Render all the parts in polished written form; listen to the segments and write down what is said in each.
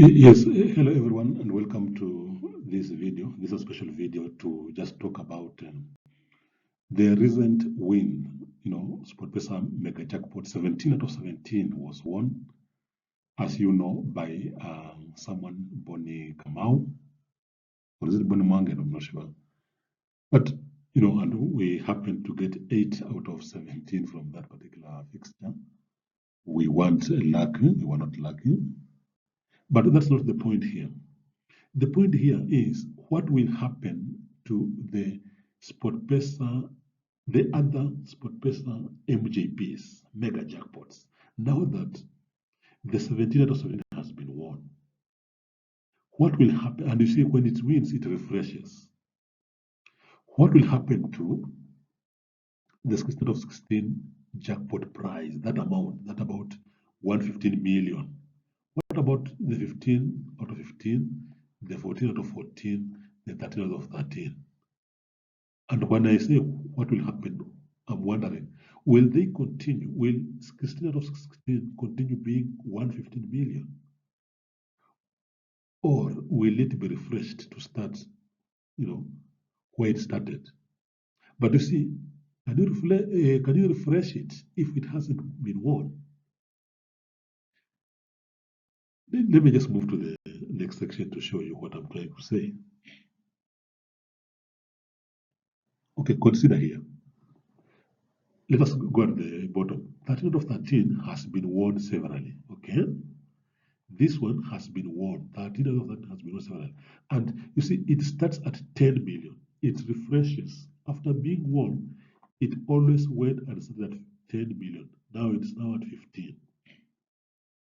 Yes, hello everyone, and welcome to this video. This is a special video to just talk about the recent win. SportPesa MegaJackpot 17 out of 17 was won, as you know, by someone, Boni Kamau, or is it Boni Mange? I'm not sure. But, and we happened to get 8 out of 17 from that particular fixture. We weren't lucky, we were not lucky. But that's not the point here. The point here is what will happen to the other SportPesa MJPs, mega jackpots, now that the 17 out of 17 has been won. What will happen? And you see, when it wins, it refreshes. What will happen to the 16 out of 16 jackpot prize, that amount, that about 115 million? What about the 15 out of 15, the 14 out of 14, the 13 out of 13? And when I say what will happen, I'm wondering, will they continue? Will 16 out of 16 continue being 115 million? Or will it be refreshed to start, where it started? But you see, can you refresh it if it hasn't been won? Let me just move to the next section to show you what I'm trying to say. Okay, consider here. Let us go at the bottom. 13 out of 13 has been won severally, okay? This one has been won. 13 out of 13 has been won severally. And you see, it starts at 10 million. It refreshes. After being won, it always went and started at 10 million. Now it's now at 15.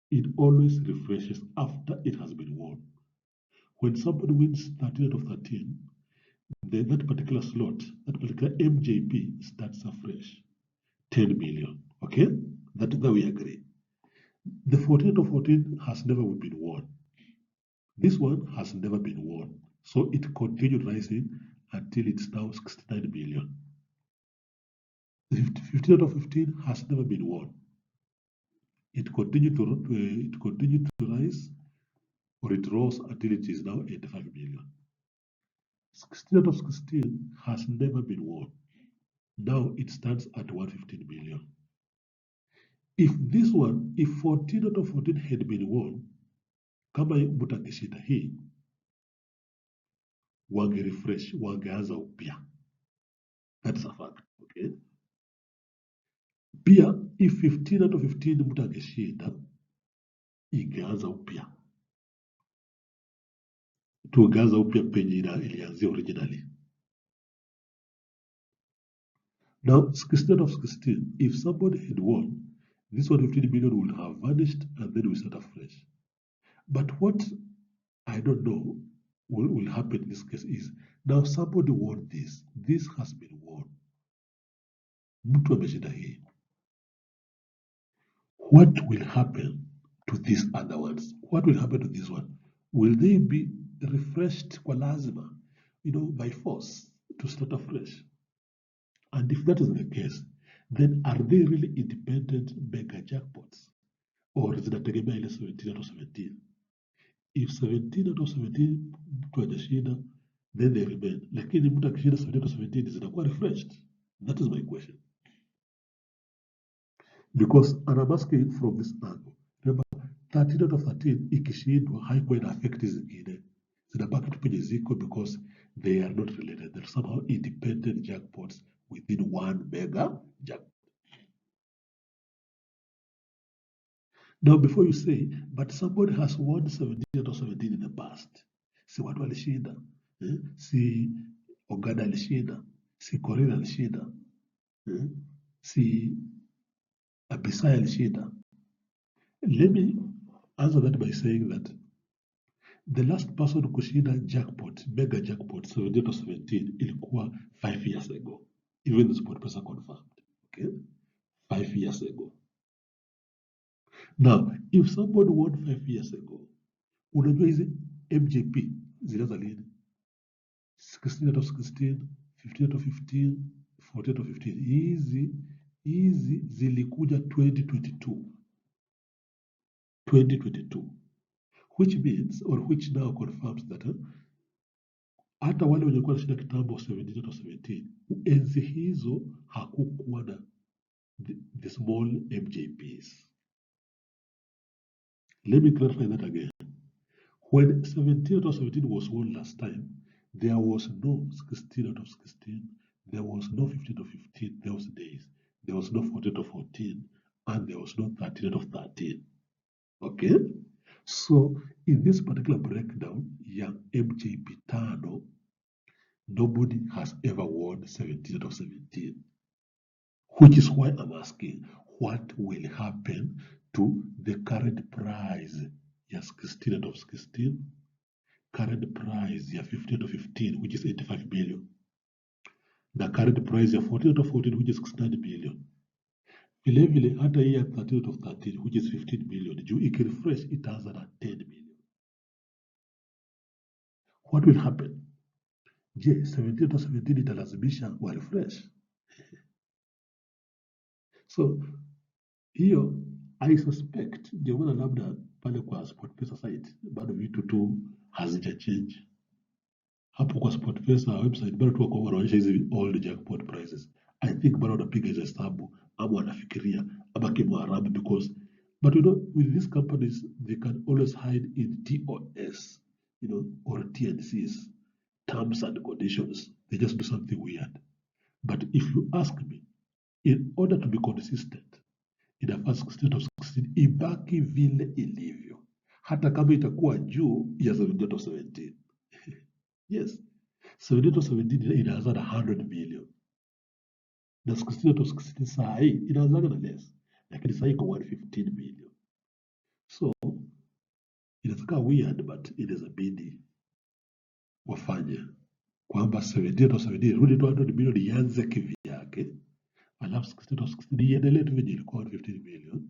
It always refreshes after it has been won. When somebody wins 13 out of 13, then that particular slot, that particular MJP starts afresh. 10 million. Okay? That we agree. The 14 out of 14 has never been won. This one has never been won. So it continued rising until it's now 69 million. The 15 out of 15 has never been won. It continued to rise, or it rose until it is now 85 million. 16 out of 16 has never been won. Now it stands at 115 million. If 14 out of 14 had been won, kama mtu angeshinda hii, wangerefresh, wangeanza upya. That's a fact, okay? Pia, if 15 out of 15 mtu angeshinda, ingeanza upya. Tuangeanza upya penye ilianzia originally. Now, 16 out of 16, if somebody had won, this 115 million would have vanished and then we start afresh. But what I don't know will happen in this case is, now somebody won this. This has been won. Mtu ameshinda hii. What will happen to these other ones? What will happen to this one? Will they be refreshed kwa lazima, by force to start afresh? And if that is the case, then are they really independent mega jackpots? Or zinategemea ile 17 out of 17? If 17 out of 17 mtu hajashinda, then they remain. Lakini mtu akishinda 17 out of 17 zinakuwa refreshed. That is my question. Because I'm asking from this angle. Remember, 13 out of 13 ikishindwa haikuwa ina affect zingine. Zinabaki tu penye ziko because they are not related. They're somehow independent jackpots within one mega jackpot. Now, before you say, but somebody has won 17 out of 17 in the past. Si watu walishinda. Si Ogada alishinda. Si Korea alishinda. Si Abisai alishinda. Let me answer that by saying that the last person kushinda jackpot, mega jackpot, 17 out of 17, ilikuwa 5 years ago. Even the SportPesa confirmed. Okay? 5 years ago. Now, if somebody won 5 years ago, unajua hizi MJP zilianza lini? 16 out of 16, 15 out of 15, 14 out of 15. Hizi zilikuja 2022. which means or which now confirms that hata wale wenye walikuwa wanashinda kitambo 17 to 17, enzi hizo hakukuwa na the small MJPs. Let me clarify that again. When 17 out of 17 was won last time, there was no 16 out of 16, there was no 15 out of 15 those days, there was no 14 out of 14, and there was no 13 out of 13. Okay? So, in this particular breakdown, ya MJP tano, nobody has ever won 17 out of 17. Which is why I'm asking, what will happen to the current prize ya 16 out of 16, current prize ya 15 out of 15, which is 85 billion, na current prize ya 14 out of 14, which is 69 billion. Vile hata hii ya 13 out of 13, which is 15 billion, juu ikirefresh itaanza na 10 billion. What will happen? Je, 17 out of 17 italazimisha wa refresh? So hiyo I suspect ndio maana labda pale kwa SportPesa site bado vitu tu hazija change. Hapo kwa SportPesa website bado tu wako wanaonyesha hizi old jackpot prices. I think bado wanapiga hizo hesabu ama wanafikiria ama kimwarabu because but you know with these companies they can always hide in TOS, you know, or TNCs, terms and conditions. They just do something weird. But if you ask me, in order to be consistent, inafaa 16 out of 16 ibaki vile ilivyo, hata kama itakuwa juu ya 17 out of 17. Yes, 17 out of 17 inaanza na 100 billion na 16 out of 16 saa hii inaanza na less, lakini saa hii iko 115 billion. So inataka weird, but inawezabidi wafanye kwamba 17 out of 17 rudi tu 100 billion ianze kivyake, alafu 16 out of 16 iendelee tu venye ilikuwa 115 billion,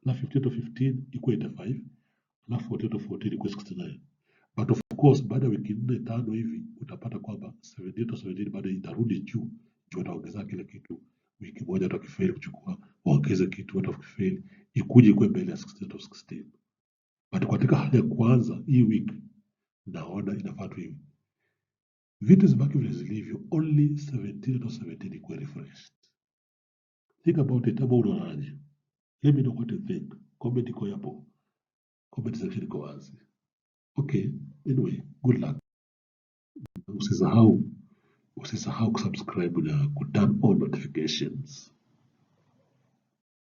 alafu 15 out of 15 ikuwe 85, alafu 14 out of 14 ikuwe 69. But of course baada ya wiki 4-5 hivi utapata kwamba 17 out of 17 bado itarudi juu wataongeza kile kitu. Wiki moja watu wakifeli kuchukua waongeze kitu, watu wakifeli ikuje ikuwe mbele ya 16 out of 16. But katika hali ya kwanza hii wiki naona inafaa tu hivi vitu zibaki vile zilivyo, only 17 out of 17 ikuwe refreshed. Think about it. Ama unaonaje? Let me know what you think. Comment iko hapo, comment section iko wazi. Okay, anyway, good luck. Usisahau kusubscribe na kuturn on notifications.